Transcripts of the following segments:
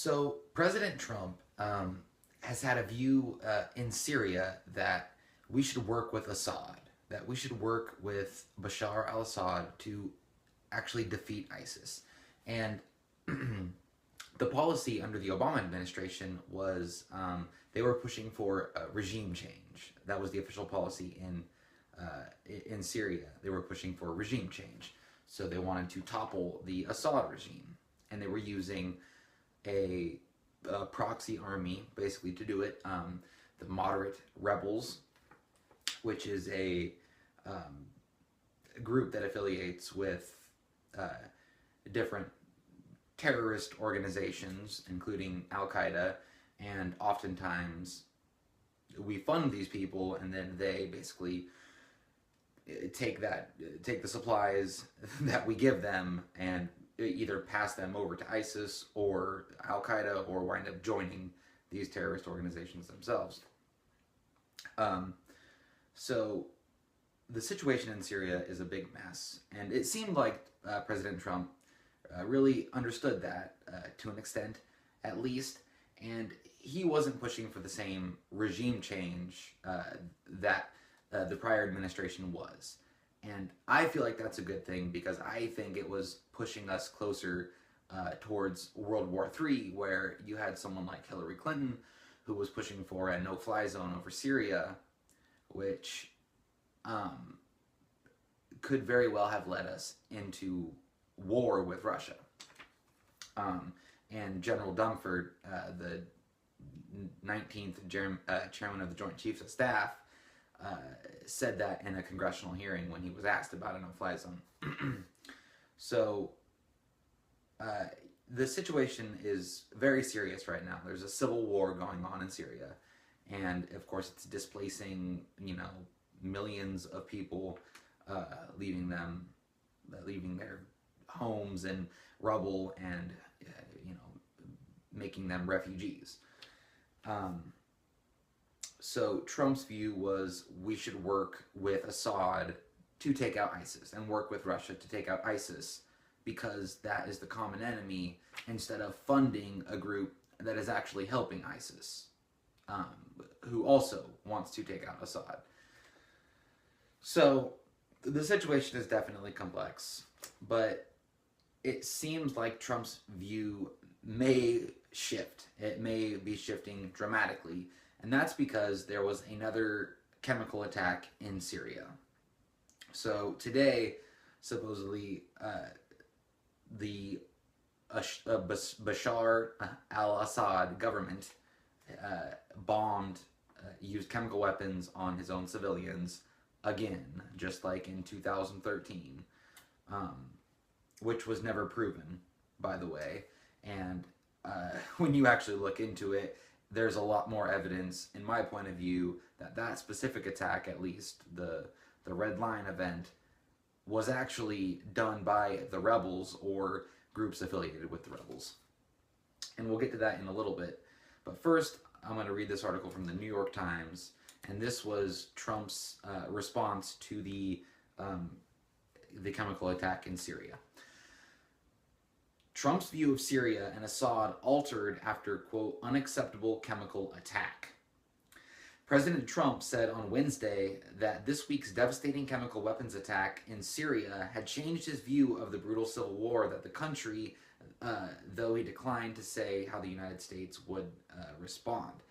So President Trump has had a view in Syria that we should work with Assad, that we should work with Bashar al-Assad to actually defeat ISIS. And the policy under the Obama administration was they were pushing for regime change. That was the official policy in Syria. They were pushing for regime change. So they wanted to topple the Assad regime, and they were using a proxy army basically to do it. The moderate rebels, which is a group that affiliates with different terrorist organizations, including Al Qaeda, and oftentimes we fund these people, and then they basically take the supplies that we give them and either pass them over to ISIS or Al Qaeda, or wind up joining these terrorist organizations themselves. So the situation in Syria is a big mess, and it seemed like President Trump really understood that to an extent, at least, and he wasn't pushing for the same regime change that the prior administration was. And I feel like that's a good thing, because I think it was pushing us closer towards World War III, where you had someone like Hillary Clinton who was pushing for a no-fly zone over Syria, which could very well have led us into war with Russia. And General Dunford, the 19th chairman of the Joint Chiefs of Staff, said that in a congressional hearing when he was asked about a no-fly zone. So the situation is very serious right now. There's a civil war going on in Syria, and of course it's displacing, millions of people, leaving their homes and rubble, and making them refugees. So Trump's view was we should work with Assad to take out ISIS, and work with Russia to take out ISIS, because that is the common enemy, instead of funding a group that is actually helping ISIS, who also wants to take out Assad. So the situation is definitely complex, but it seems like Trump's view may shift. It may be shifting dramatically, and that's because there was another chemical attack in Syria. So today, supposedly, the Bashar al-Assad government used chemical weapons on his own civilians again, just like in 2013, which was never proven, by the way. And when you actually look into it, there's a lot more evidence, in my point of view, that that specific attack, at least the Red Line event, was actually done by the rebels or groups affiliated with the rebels. And we'll get to that in a little bit. But first, I'm going to read this article from the New York Times, and this was Trump's response to the chemical attack in Syria. Trump's view of Syria and Assad altered after, quote, unacceptable chemical attack. President Trump said on Wednesday that this week's devastating chemical weapons attack in Syria had changed his view of the brutal civil war that the country, though he declined to say how the United States would respond.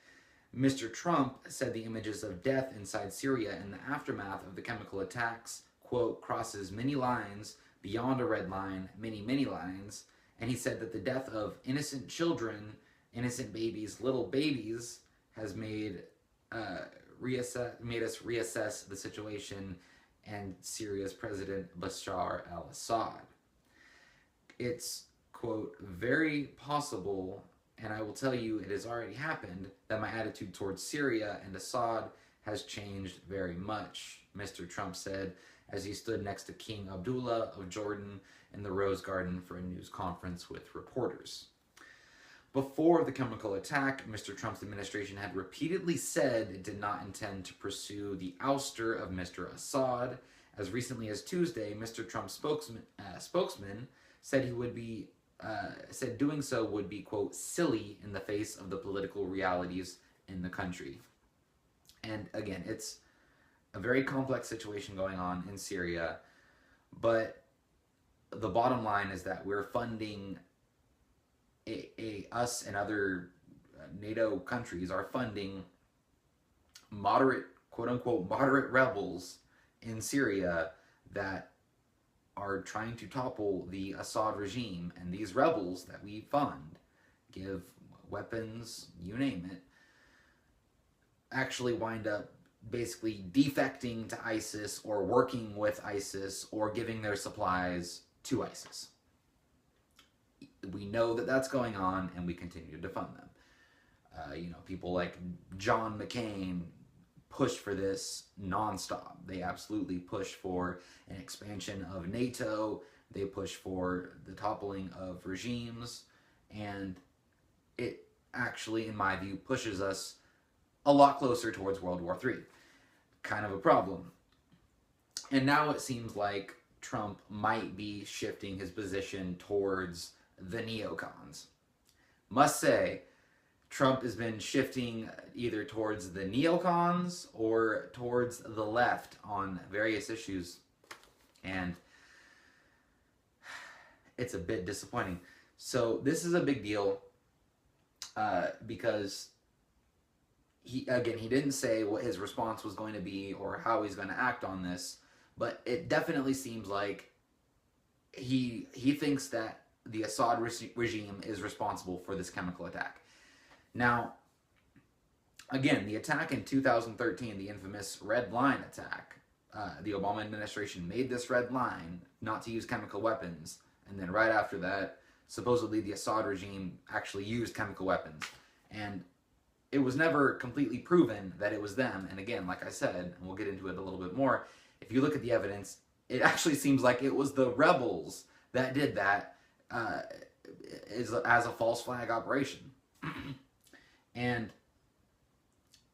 Mr. Trump said the images of death inside Syria in the aftermath of the chemical attacks, quote, crosses many lines beyond a red line, many, many lines. And he said that the death of innocent children, innocent babies, little babies, has made us reassess the situation and Syria's President Bashar al-Assad. It's, quote, very possible, and I will tell you it has already happened, that my attitude towards Syria and Assad has changed very much, Mr. Trump said as he stood next to King Abdullah of Jordan in the Rose Garden for a news conference with reporters. Before the chemical attack, Mr. Trump's administration had repeatedly said it did not intend to pursue the ouster of Mr. Assad. As recently as Tuesday, Mr. Trump's spokesman said he would be said doing so would be, quote, silly in the face of the political realities in the country. And again, it's a very complex situation going on in Syria, but the bottom line is that we're funding us and other NATO countries are funding moderate, quote unquote, moderate rebels in Syria that are trying to topple the Assad regime. And these rebels that we fund, give weapons, you name it, actually wind up basically defecting to ISIS or working with ISIS or giving their supplies to ISIS. We know that that's going on, and we continue to fund them. People like John McCain push for this nonstop. They absolutely push for an expansion of NATO. They push for the toppling of regimes, and it actually, in my view, pushes us a lot closer towards World War III. Kind of a problem. And now it seems like Trump might be shifting his position towards the neocons. Must say, Trump has been shifting either towards the neocons or towards the left on various issues. And it's a bit disappointing. So this is a big deal because he didn't say what his response was going to be or how he's going to act on this, but it definitely seems like he thinks that the Assad regime is responsible for this chemical attack. Now, again, the attack in 2013, the infamous Red Line attack, the Obama administration made this red line not to use chemical weapons, and then right after that, supposedly the Assad regime actually used chemical weapons. And it was never completely proven that it was them. And again, like I said, and we'll get into it a little bit more, if you look at the evidence, it actually seems like it was the rebels that did that as a false flag operation. And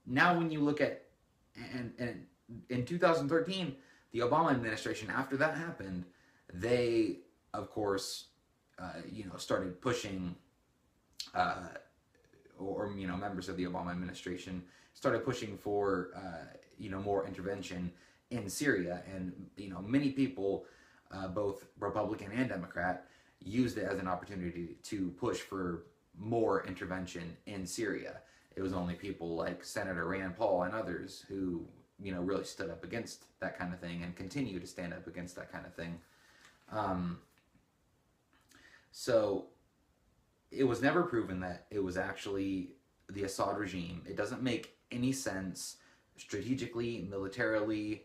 now when you look at, and in 2013, the Obama administration, after that happened, they, of course, started pushing, members of the Obama administration started pushing for, more intervention in Syria. And, many people, both Republican and Democrat, used it as an opportunity to push for more intervention in Syria. It was only people like Senator Rand Paul and others who, really stood up against that kind of thing and continue to stand up against that kind of thing. So it was never proven that it was actually the Assad regime. It doesn't make any sense strategically, militarily,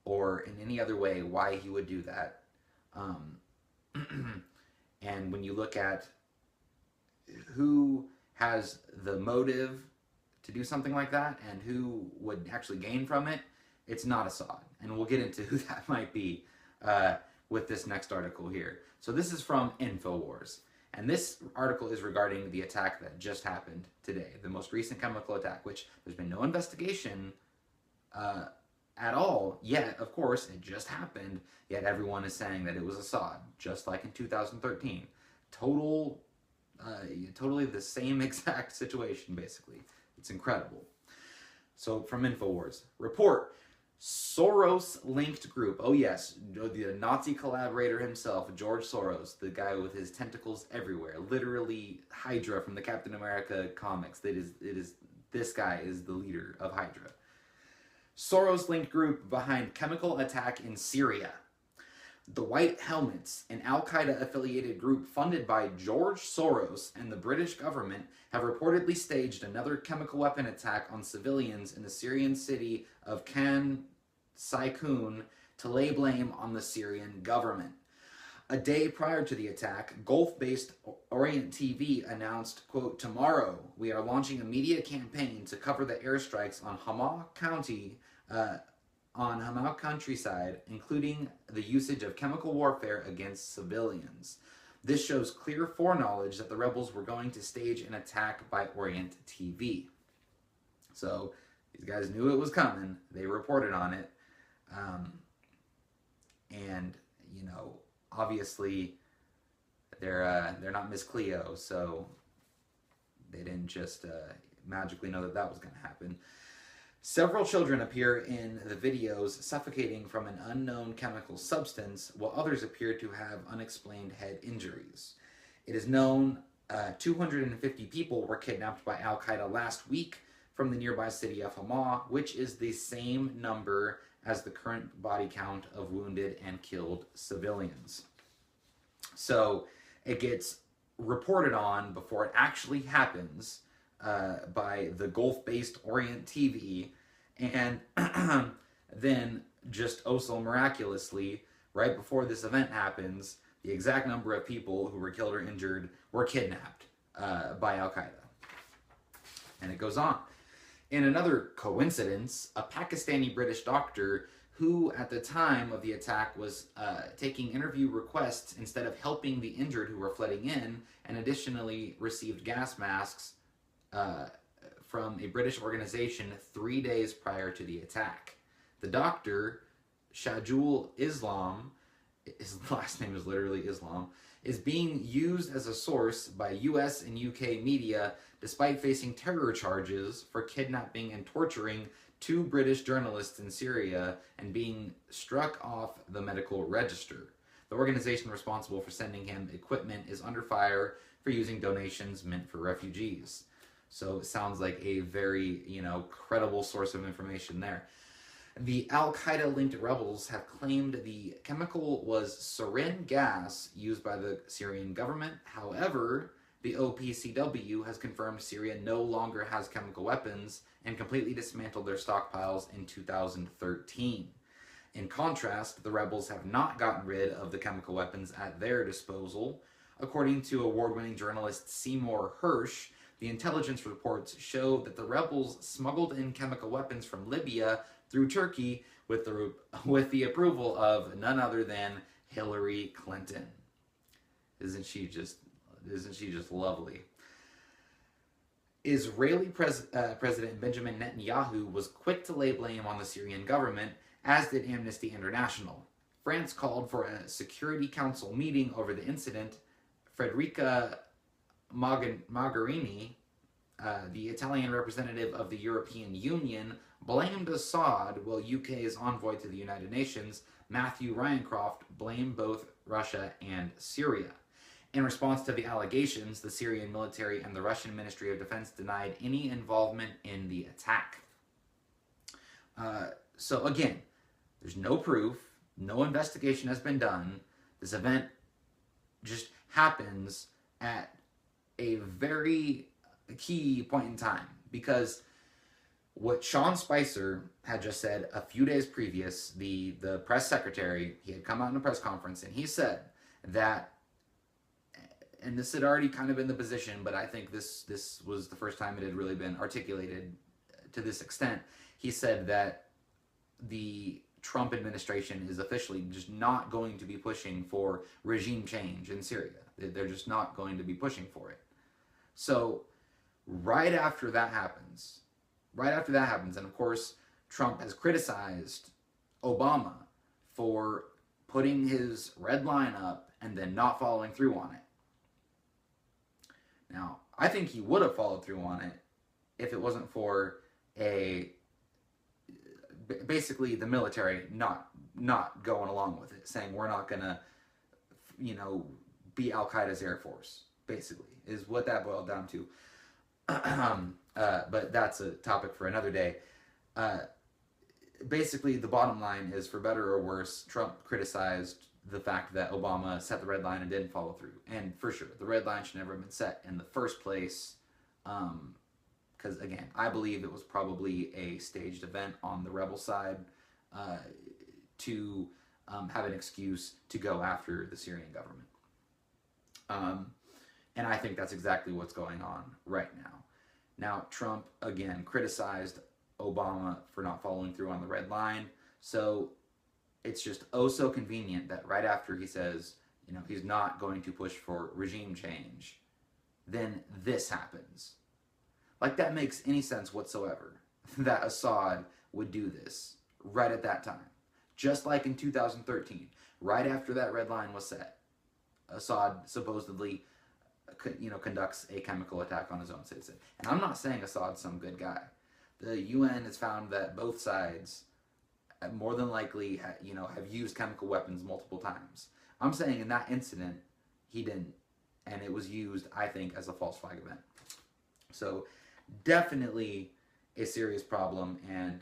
or in any other way why he would do that. And when you look at who has the motive to do something like that and who would actually gain from it, it's not Assad. And we'll get into who that might be with this next article here. So this is from InfoWars. And this article is regarding the attack that just happened today, the most recent chemical attack, which there's been no investigation at all yet. Of course, it just happened, yet everyone is saying that it was Assad, just like in 2013. Totally the same exact situation, basically. It's incredible. So, from InfoWars. Report, Soros-linked group. Oh yes, the Nazi collaborator himself, George Soros, the guy with his tentacles everywhere. Literally Hydra from the Captain America comics. This guy is the leader of Hydra. Soros-linked group behind chemical attack in Syria. The White Helmets, an al-Qaeda-affiliated group funded by George Soros and the British government, have reportedly staged another chemical weapon attack on civilians in the Syrian city of Khan Saikun to lay blame on the Syrian government. A day prior to the attack, Gulf-based Orient TV announced, quote, "Tomorrow, we are launching a media campaign to cover the airstrikes on Hama countryside, including the usage of chemical warfare against civilians. This shows clear foreknowledge that the rebels were going to stage an attack by Orient TV." So these guys knew it was coming. They reported on it. And, obviously They're not Miss Cleo, so they didn't just magically know that that was going to happen. Several children appear in the videos suffocating from an unknown chemical substance, while others appear to have unexplained head injuries. It is known 250 people were kidnapped by Al Qaeda last week from the nearby city of Hama, which is the same number as the current body count of wounded and killed civilians. So it gets reported on before it actually happens by the Gulf-based Orient TV, and then just oh so miraculously, right before this event happens, the exact number of people who were killed or injured were kidnapped by Al Qaeda. And it goes on. In another coincidence, a Pakistani British doctor who at the time of the attack was taking interview requests instead of helping the injured who were flooding in, and additionally received gas masks from a British organization 3 days prior to the attack. The doctor, Shahjul Islam, his last name is literally Islam, is being used as a source by US and UK media despite facing terror charges for kidnapping and torturing 2 British journalists in Syria and being struck off the medical register. The organization responsible for sending him equipment is under fire for using donations meant for refugees. So it sounds like a very, credible source of information there. The Al Qaeda-linked rebels have claimed the chemical was sarin gas used by the Syrian government. However, the OPCW has confirmed Syria no longer has chemical weapons and completely dismantled their stockpiles in 2013. In contrast, the rebels have not gotten rid of the chemical weapons at their disposal. According to award-winning journalist Seymour Hersh, the intelligence reports show that the rebels smuggled in chemical weapons from Libya through Turkey with the approval of none other than Hillary Clinton. Isn't she just lovely? Israeli President Benjamin Netanyahu was quick to lay blame on the Syrian government, as did Amnesty International. France called for a Security Council meeting over the incident. Federica Mogherini, the Italian representative of the European Union, blamed Assad, while UK's envoy to the United Nations, Matthew Ryancroft, blamed both Russia and Syria. In response to the allegations, the Syrian military and the Russian Ministry of Defense denied any involvement in the attack. So again, there's no proof, no investigation has been done. This event just happens at a very key point in time, because what Sean Spicer had just said a few days previous, the press secretary, he had come out in a press conference and he said that, and this had already kind of been the position, but I think this was the first time it had really been articulated to this extent. He said that the Trump administration is officially just not going to be pushing for regime change in Syria. They're just not going to be pushing for it. So right after that happens, and of course Trump has criticized Obama for putting his red line up and then not following through on it. Now, I think he would have followed through on it if it wasn't for basically the military not going along with it, saying we're not gonna, be Al Qaeda's air force, basically, is what that boiled down to. But that's a topic for another day. Basically, the bottom line is, for better or worse, Trump criticized the fact that Obama set the red line and didn't follow through. And for sure, the red line should never have been set in the first place. Because, again, I believe it was probably a staged event on the rebel side to have an excuse to go after the Syrian government. And I think that's exactly what's going on right now. Now, Trump, again, criticized Obama for not following through on the red line. So it's just oh so convenient that right after he says, he's not going to push for regime change, then this happens. Like, that makes any sense whatsoever, that Assad would do this right at that time. Just like in 2013, right after that red line was set. Assad supposedly conducts a chemical attack on his own citizen. And I'm not saying Assad's some good guy. The UN has found that both sides more than likely have used chemical weapons multiple times. I'm saying in that incident he didn't, and it was used, I think, as a false flag event. So definitely a serious problem, and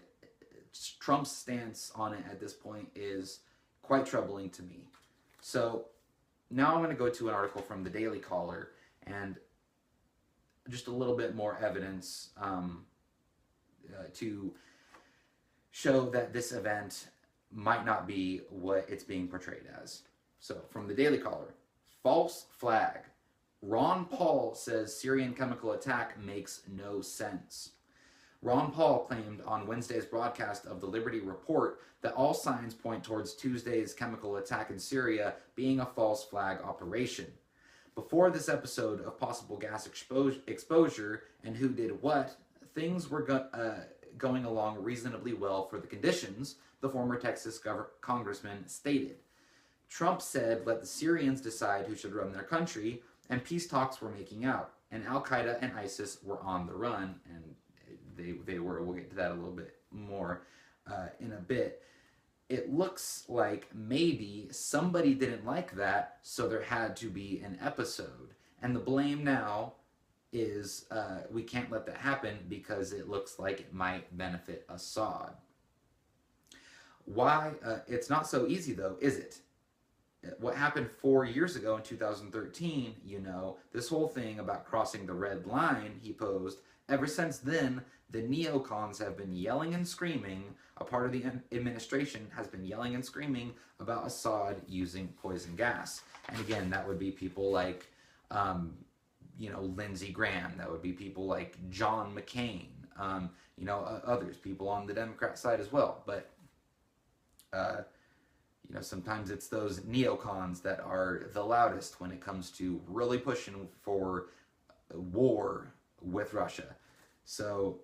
Trump's stance on it at this point is quite troubling to me. So now I'm going to go to an article from the Daily Caller and just a little bit more evidence to show that this event might not be what it's being portrayed as. So, from the Daily Caller, false flag. Ron Paul says Syrian chemical attack makes no sense. Ron Paul claimed on Wednesday's broadcast of the Liberty Report that all signs point towards Tuesday's chemical attack in Syria being a false flag operation. Before this episode of possible gas exposure and who did what, things were going along reasonably well for the conditions, the former Texas congressman stated. Trump said, let the Syrians decide who should run their country, and peace talks were making out, and Al-Qaeda and ISIS were on the run, and they were. We'll get to that a little bit more in a bit. It looks like maybe somebody didn't like that, so there had to be an episode. And the blame now is we can't let that happen because it looks like it might benefit Assad. Why? It's not so easy, though, is it? What happened 4 years ago in 2013, this whole thing about crossing the red line he posed, ever since then, the neocons have been yelling and screaming. A part of the administration has been yelling and screaming about Assad using poison gas. And again, that would be people like, Lindsey Graham. That would be people like John McCain. Others, people on the Democrat side as well. But, sometimes it's those neocons that are the loudest when it comes to really pushing for war with Russia. So,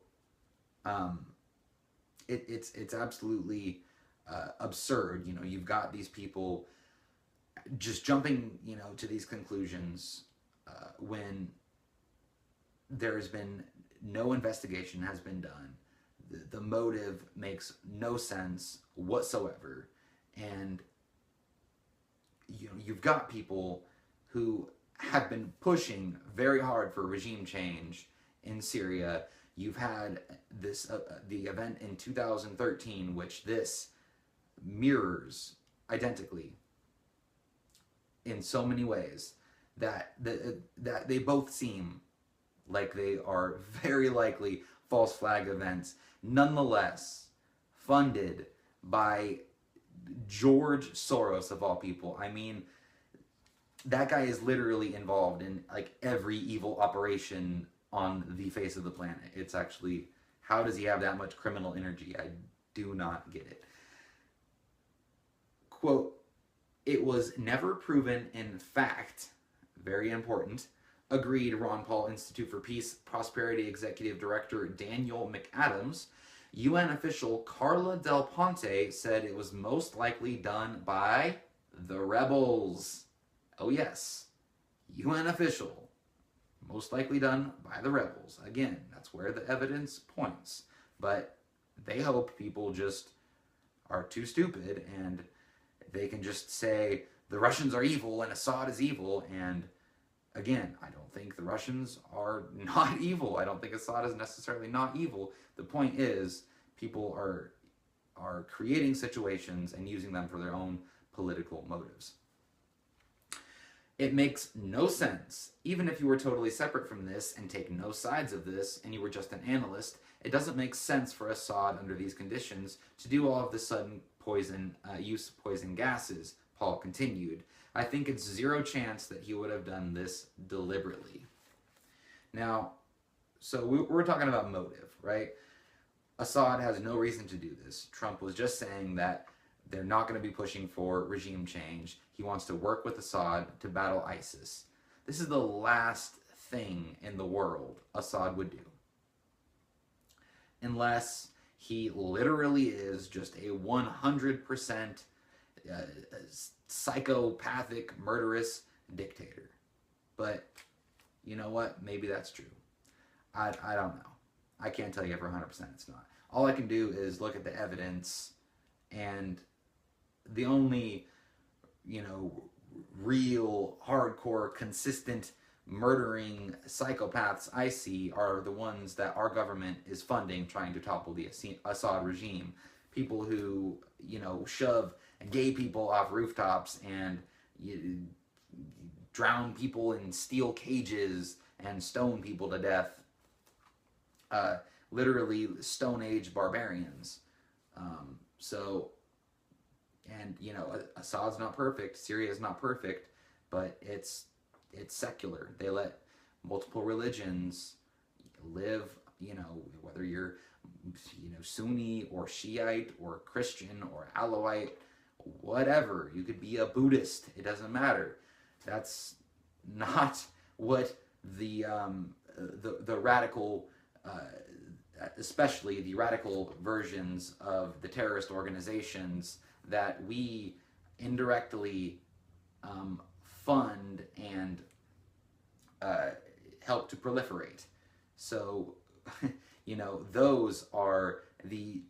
it's absolutely absurd. You've got these people just jumping, to these conclusions when there has been no investigation has been done. The motive makes no sense whatsoever. And you've got people who have been pushing very hard for regime change in Syria. You've had this the event in 2013, which this mirrors identically in so many ways that they both seem like they are very likely false flag events, nonetheless funded by George Soros, of all people. I mean, that guy is literally involved in like every evil operation on the face of the planet. It's actually, how does he have that much criminal energy? I do not get it. Quote, it was never proven in fact, very important, agreed Ron Paul Institute for Peace Prosperity Executive Director Daniel McAdams. UN official Carla Del Ponte said it was most likely done by the rebels. Oh yes, UN official, most likely done by the rebels. Again, that's where the evidence points. But they hope people just are too stupid and they can just say the Russians are evil and Assad is evil. And again, I don't think the Russians are not evil. I don't think Assad is necessarily not evil. The point is, people are creating situations and using them for their own political motives. It makes no sense, even if you were totally separate from this and take no sides of this and you were just an analyst, it doesn't make sense for Assad under these conditions to do all of the sudden use of poison gases, Paul continued. I think it's zero chance that he would have done this deliberately. Now, so we're talking about motive, right? Assad has no reason to do this. Trump was just saying that they're not going to be pushing for regime change. He wants to work with Assad to battle ISIS. This is the last thing in the world Assad would do. Unless he literally is just a 100% psychopathic, murderous dictator. But you know what? Maybe that's true. I don't know. I can't tell you for 100% it's not. All I can do is look at the evidence, and the only, real, hardcore, consistent, murdering psychopaths I see are the ones that our government is funding trying to topple the Assad regime. People who, shove gay people off rooftops and drown people in steel cages and stone people to death. Literally Stone Age barbarians. Assad's not perfect, Syria is not perfect, but it's secular. They let multiple religions live, whether you're, Sunni or Shiite or Christian or Alawite, whatever. You could be a Buddhist. It doesn't matter. That's not what the radical, especially the radical versions of the terrorist organizations that we indirectly fund and help to proliferate. So, those are the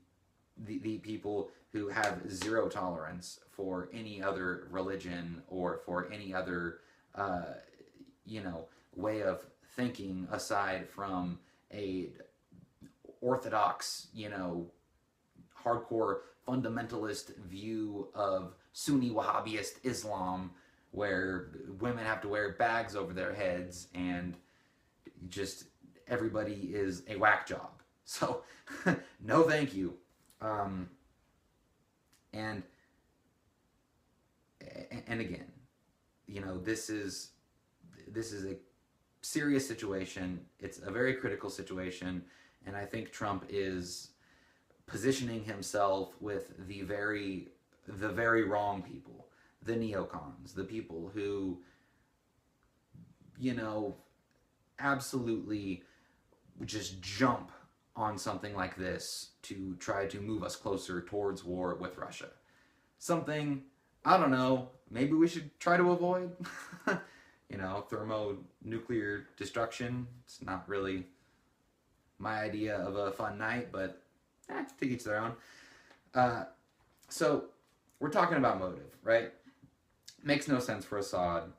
people who have zero tolerance for any other religion or for any other, way of thinking aside from a orthodox, hardcore fundamentalist view of Sunni Wahhabist Islam, where women have to wear bags over their heads and just everybody is a whack job. So, no thank you. And again, this is a serious situation. It's a very critical situation, and I think Trump is positioning himself with the very wrong people, the neocons, the people who, absolutely just jump on something like this to try to move us closer towards war with Russia. Something, I don't know, maybe we should try to avoid. Thermonuclear destruction. It's not really my idea of a fun night, but to each their own. So, we're talking about motive, right? Makes no sense for Assad.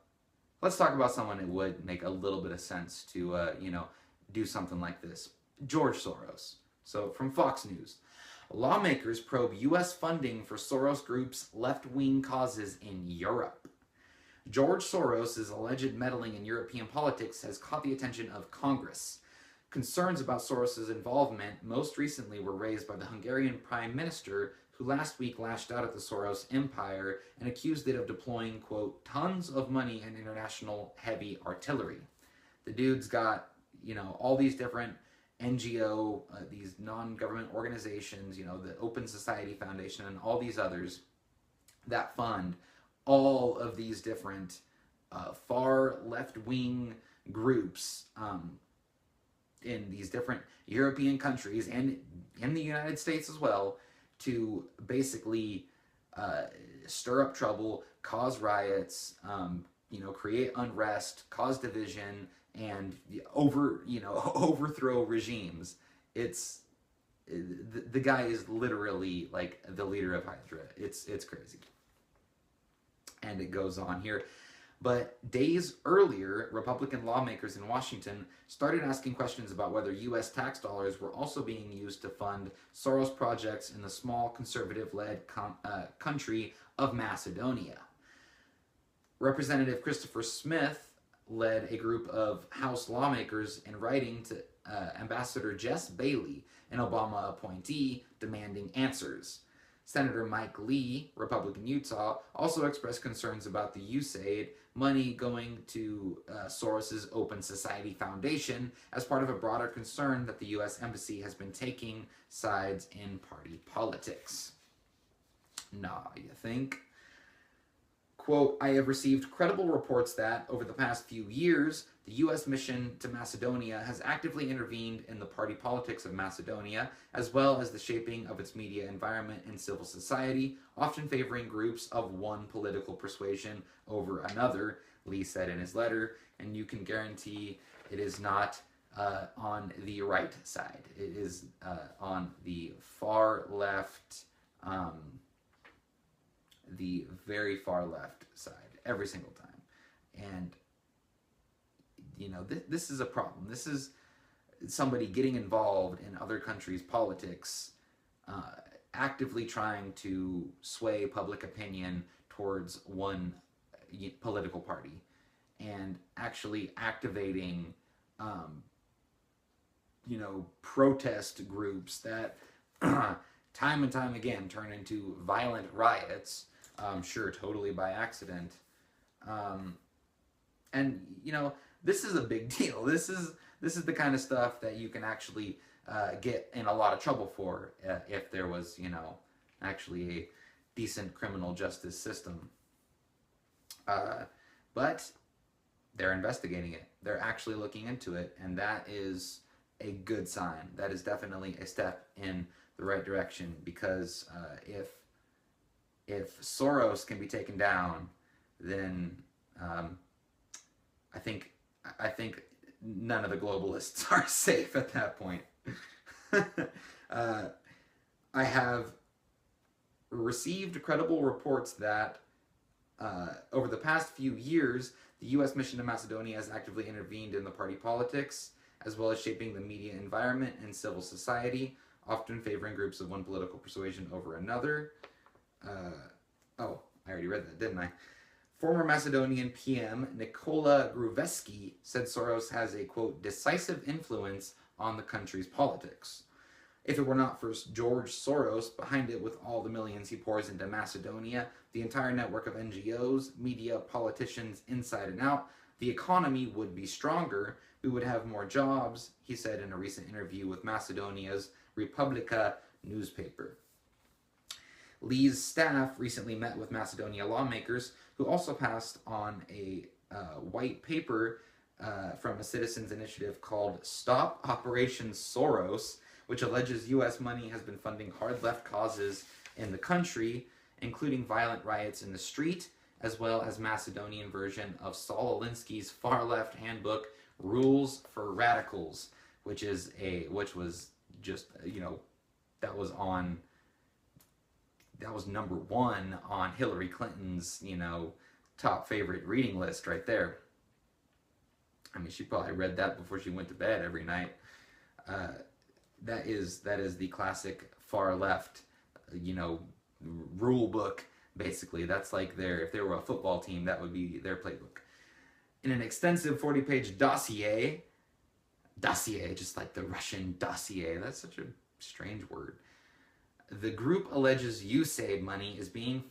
Let's talk about someone it would make a little bit of sense to, do something like this. George Soros. So, from Fox News. Lawmakers probe U.S. funding for Soros Group's left-wing causes in Europe. George Soros' alleged meddling in European politics has caught the attention of Congress. Concerns about Soros' involvement most recently were raised by the Hungarian Prime Minister, who last week lashed out at the Soros empire and accused it of deploying, quote, tons of money and international heavy artillery. The dude's got, all these different NGO, these non-government organizations, the Open Society Foundation and all these others that fund all of these different far left-wing groups in these different European countries and in the United States as well, to basically stir up trouble, cause riots, create unrest, cause division, and overthrow regimes. It's the guy is literally like the leader of Hydra. It's crazy. And it goes on here. But days earlier, Republican lawmakers in Washington started asking questions about whether U.S. tax dollars were also being used to fund Soros projects in the small conservative-led country of Macedonia. Representative Christopher Smith led a group of House lawmakers in writing to Ambassador Jess Bailey, an Obama appointee, demanding answers. Senator Mike Lee, Republican Utah, also expressed concerns about the USAID money going to Soros' Open Society Foundation as part of a broader concern that the U.S. Embassy has been taking sides in party politics. Nah, you think? Quote, I have received credible reports that, over the past few years, the U.S. mission to Macedonia has actively intervened in the party politics of Macedonia, as well as the shaping of its media environment and civil society, often favoring groups of one political persuasion over another, Lee said in his letter, and you can guarantee it is not on the right side. It is on the far left, the very far left side, every single time. And, you know, this is a problem. This is somebody getting involved in other countries' politics, actively trying to sway public opinion towards one political party, and actually activating you know, protest groups that time and time again turn into violent riots, sure, totally by accident. And, you know, this is a big deal. This is the kind of stuff that you can actually get in a lot of trouble for if there was, you know, actually a decent criminal justice system. But they're investigating it. They're actually looking into it, and that is a good sign. That is definitely a step in the right direction, because if Soros can be taken down, then I think none of the globalists are safe at that point. I have received credible reports that over the past few years, the U.S. mission to Macedonia has actively intervened in the party politics, as well as shaping the media environment and civil society, often favoring groups of one political persuasion over another. Oh, I already read that, didn't I? Former Macedonian PM Nikola Gruevski said Soros has a, quote, decisive influence on the country's politics. If it were not for George Soros behind it with all the millions he pours into Macedonia, the entire network of NGOs, media, politicians, inside and out, the economy would be stronger, we would have more jobs, he said in a recent interview with Macedonia's Republika newspaper. Lee's staff recently met with Macedonia lawmakers, who also passed on a white paper from a citizens' initiative called Stop Operation Soros, which alleges U.S. money has been funding hard-left causes in the country, including violent riots in the street, as well as Macedonian version of Saul Alinsky's far-left handbook, Rules for Radicals, which was just, you know, that was number one on Hillary Clinton's, you know, top favorite reading list right there. I mean, she probably read that before she went to bed every night. That is the classic far left, you know, rule book, basically. That's like if they were a football team, that would be their playbook. In an extensive 40-page dossier, just like the Russian dossier, that's such a strange word. The group alleges USAID money is being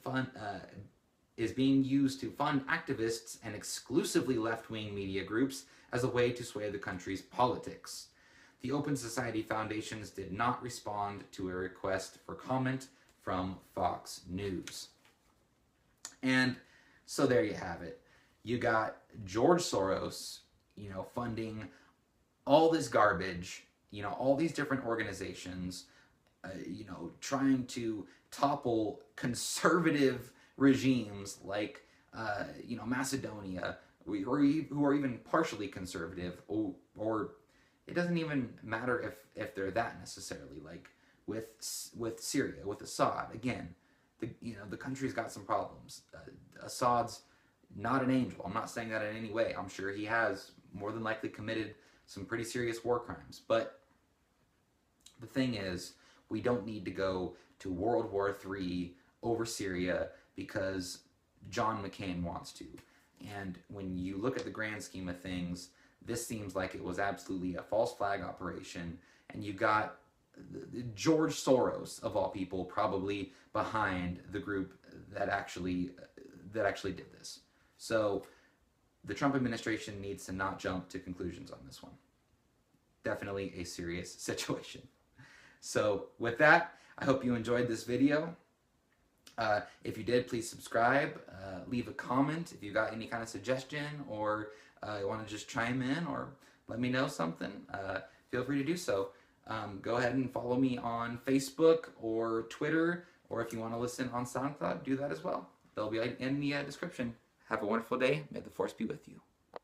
used to fund activists and exclusively left-wing media groups as a way to sway the country's politics. The Open Society Foundations did not respond to a request for comment from Fox News. And so there you have it. You got George Soros, you know, funding all this garbage, you know, all these different organizations, you know, trying to topple conservative regimes like, you know, Macedonia, who are even partially conservative, or it doesn't even matter if they're that necessarily. Like with Syria, with Assad, again, the country's got some problems. Assad's not an angel. I'm not saying that in any way. I'm sure he has more than likely committed some pretty serious war crimes. But the thing is, we don't need to go to World War III over Syria because John McCain wants to. And when you look at the grand scheme of things, this seems like it was absolutely a false flag operation, and you got George Soros, of all people, probably behind the group that actually did this. So the Trump administration needs to not jump to conclusions on this one. Definitely a serious situation. So with that, I hope you enjoyed this video. If you did, please subscribe, leave a comment if you got any kind of suggestion, or you want to just chime in or let me know something, feel free to do so. Go ahead and follow me on Facebook or Twitter, or if you want to listen on SoundCloud, do that as well. They'll be in the description. Have a wonderful day. May the force be with you.